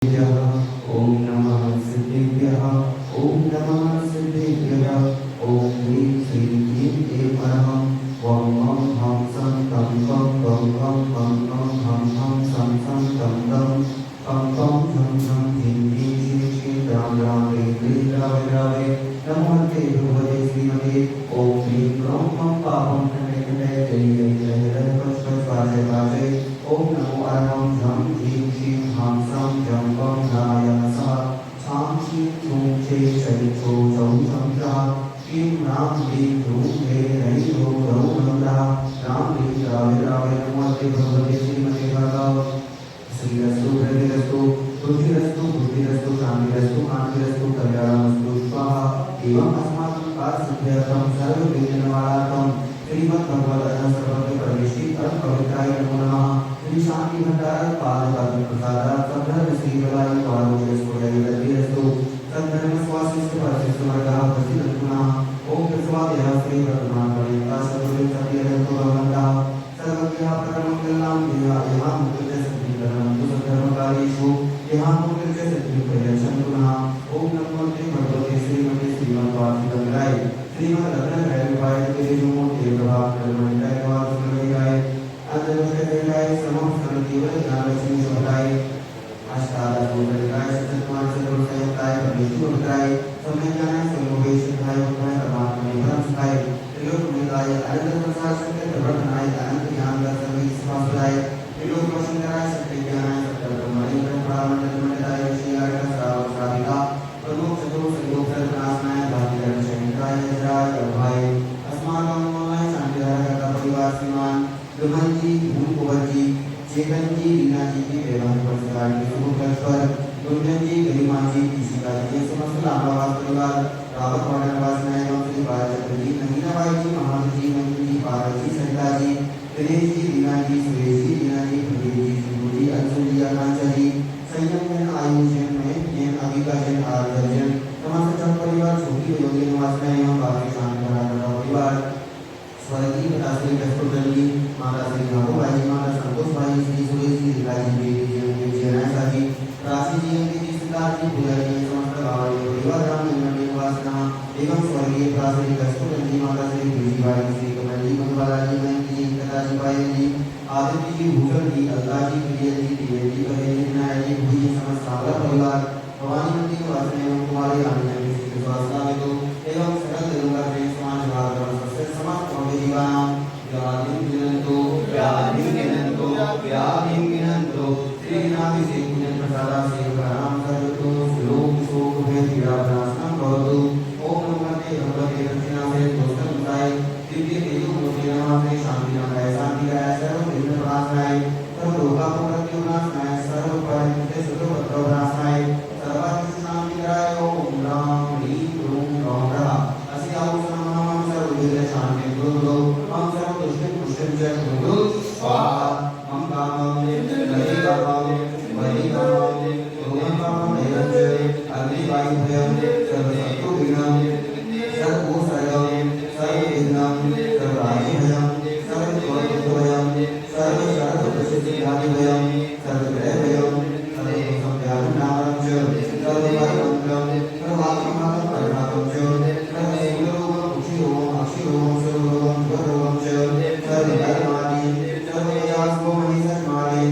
ओम नमः सिद्धेभ्यः ओम नमः सिद्धेभ्यः ओम ह्रीं श्रीं क्लीं ऐं परमं वं मं हं सं तं पं पं हं सं तं दं पं झं झं ह्रीं क्लीं श्रीं श्रीं रां ह्रीं क्लीं द्रावे नमोते भगवते श्रीमते ओम ह्रीं क्रों मं पापं खण्डे खण्डे जय जय जय स्वाजय ओम नमो अरहं झं ह्रीं श्रीं हां सं जं वं नारायण सः छां छीं छूं छे छै छो छौ छं छः क्लीं रां ह्रीं ह्रूं हे ह्रैं ह्रौं ह्रौं नमः रां ह्रीं द्रावे नमोते भगवते श्रीमते भागवत श्रीरस्तु हरिरस्तु बुद्धिरस्तु शान्तिरस्तु कान्तिरस्तु कल्याणमस्तु स्वाहा एवं अस्माकं कार्यसिद्ध्यर्थं सर्वविघ्ननिवारणार्थं श्रीमद्भगवद्गीता सर्वत्र प्रवेशी परम पवित्राय नमो नमः श्री शांति भंडार पादुका प्रसाद सद्धर्म श्री बलाय पादुके स्फुरय लभ्यस्तु सद्धर्म स्वासिष्ठ परसिष्ठ वर्गः प्रसिद्धतुनः ओम प्रस्वादय श्री वर्तमान पर्यंता सर्वे सत्यरतो भवन्तः सर्वज्ञः परममङ्गलां देवाय मुक्तिः सिद्धिकरणं तु सद्धर्मकार्येषु यः मुक्तिः सिद्धिप्रयच्छन्तु नः ओम नमो भगवते श्रीमते श्रीमद्वासितंगाय श्रीमद्रत्नत्रय विभागेषु प्रभाव प्रमण्डलवासुमय अन्तर्गतकाय समस्त केवल ज्ञानलक्ष्मी समुदाय अष्टादशोत्तराय सततमार्ग सर्वसंयुक्ताय परमेश्वराय सम्यज्ञानाय सर्वोपदेशाय उद्धाय परमात्मने परमसुखाय त्रिलोकमयताय अनंत संसार सत्य प्रवर्तनाय अनंत ज्ञान दर्शन विश्वासाय त्रिलोकवशंकराय सत्य ज्ञानाय सत्य ब्रह्मणि ब्रह्मण्डलमण्डलाय श्रीयाय श्रावकारिका प्रमुख चतुर संयोग सर्वनाशनाय भाग्यधर शंकराय जराय अभय अस्माकं मनोमय शांतिधारक का परिवार श्रीमान विमल जी भूल कुंवर जी चेतन जी रीना जी की वैवाहिक वर्षगांठ के शुभ अवसर पर गुंजन जी गरिमा जी ईशिका जी समस्त लाभावास परिवार रावत वार्ड निवासी एवं श्री बालचंद्र जी नवीनाबाई जी महावीर जी मंजू जी पार्वती सरिता जी दिनेश जी रीना जी सुरेश जी रीना जी प्रदीप जी सिंधु जी अंशु जी आकांक्षा जी संयम जन आयुष जन महेश जन अविका जन आर्य जन समस्त जन परिवार छोटी योगी निवासी एवं बाकी शांत परिवार स्वर्गीय पिताश्री कस्तूरबा जी माता श्री नागोबाई जी माता संतोष भाई श्री सुरेश जी रीता जी बेटी जी जयनायका जी राशि जी अंकित जी सिद्धार्थ जी पूजा जी समस्त गाँव परिवार राम मंदिर निवासना एवं स्वर्गीय पिताश्री कस्तूरबा जी माता श्री तुलसी भाई श्री कमल जी मधुबाला जी मयंक जी कथा जी पायल जी आदित्य जी भूषण जी अलका जी प्रिय जी प्रिय जी कहे जी विनायक जी भूजी समस्त सावला परिवार भवानी मंदिर निवासी एवं कुमारी रानी जी श्री स्वास्थ्य एवं सकल देवता के समाज भाग समाज जीवानां व्याधिं गिनन्तो श्रीनाथि से पुण्य प्रसादा से प्रणाम करतो श्लोक शोक भेदीरा प्रार्थना करो ओम नमस्ते भगवते दक्षिणासे दोस्तमुदाय दिव्य तेजो मूर्ति नमस्ते शांति नमः शांति राय सर्व विघ्न प्रणाशाय सर्व लोकापमृत्यु नाशाय सर्व परिमुक्ते सुख पत्र प्रणाशाय सर्वात्म शांति राय ओम राम ह्रीं ह्रूं रौं अस्य आउसनमः सर्व विघ्न शांति गुरु हम सर्व दुष्ट पुष्टं च गुरु स्वाहा हम कामं वही कामं रोहं कामं नैरंजय अग्निवायु भयं सर्वशत्रु विघ्नं सर्वभूषयं सर्वविघ्नं सर्वराजि भयं सर्वदोष भयं सर्वशरदप्रसिद्धिहानि भयं सर्वग्रह भयं सर्वसंव्यापनां च सर्वपरिमंगलं सर्वात्मकं परिणामं च सर्वशीलोकं कुक्षिरोगं अक्षिरोगं सर्वरोगं स्वरोगं च सर्वधर्माणि सर्वयास्को मनीषमाणि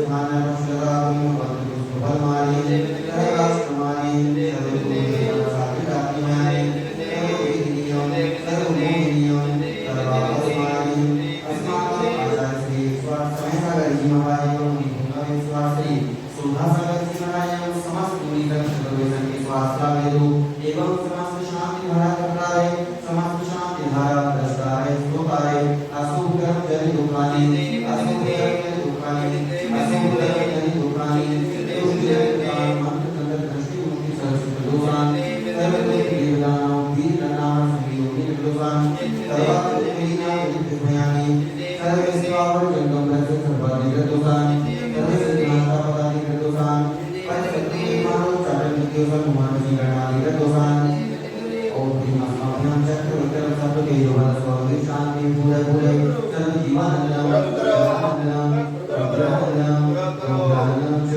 सर्वसुधानमक्षरागं वन्दुष्टफलमाणि सर्वाष्टमाणि सर्वभूतसाधिकात्म्यानि सर्ववेदनीयं सर्वमोहनीयं सर्वाभस्मानि अस्माकं आचार्य स्वास्थ्यमहाराज स्वास्थ्य सुधासागर सिंहाय समस्त मुनिगण सर्वेशन के स्वास्थ्य एवं समस्त शांति धारा करताय समस्त शांति धारा दस्ताय स्तोताय अशुभ कर्म जनि दुखानि अशुभ कर्म जनि दुखानि अशुभ कर्म जनि दुखानि देवज्ञान मंत्र तंत्र दृष्टि मुक्ति सरस्वती दोषान सर्व देवदानां वीरनाम संयोगी दोषान सर्वात्म मीना विद्यानि सर्व सेवावर जंगम रस सर्वाधिक दोषान सर्व सिद्धांता पदाधिक दोषान पंचशक्ति मानो चारण दोषान मानसी गणाधिक दोषान ओम भीमाभ्याम चक्र विक्रम सब तेजो बल स्वामी शांति पूरे पूरे सर्व जीवानंदम ब्रह्मानंदम ब्रह्मानंदम ब्रह्मानंदम च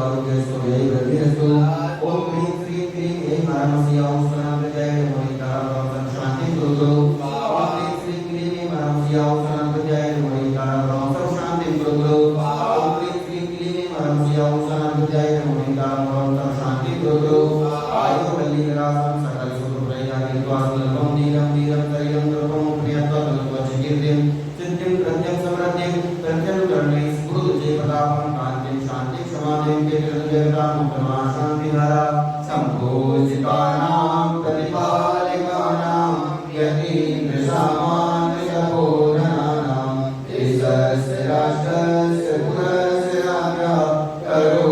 आरोग्यस्तु व्यय वृद्धिरस्तु ओम ह्रीं श्रीं क्लीं ऐं परमस्य ओम सनातनजय मोहिकारां शांति कुरुतु ओम ह्रीं श्रीं क्लीं ऐं परमस्य ओम सनातनजय मोहिकारां शांति कुरुतु ओम ह्रीं श्रीं क्लीं ऐं परमस्य ओम सनातनजय मोहिकारां शांति कुरुतु आयु वल्ली विलासं सकल सुख प्रयागि द्वासुलभं दीनं दीनं शरीरं द्रुपं प्रियत्वचिकीर्तिं चिन्तिं प्रत्यं समृद्धिं प्रत्यं कर्णे स्फुरदुजे प्रतापं कान्तिं शान्तिं समाधिं केतुर्जगतां प्रमाशान्तिहारा सम्भूषितानां प्रतिपालिकानां यतीन्द्रसामान्यशबोधनानां देशस्य राष्ट्रस्य पुरस्य राज्ञः करो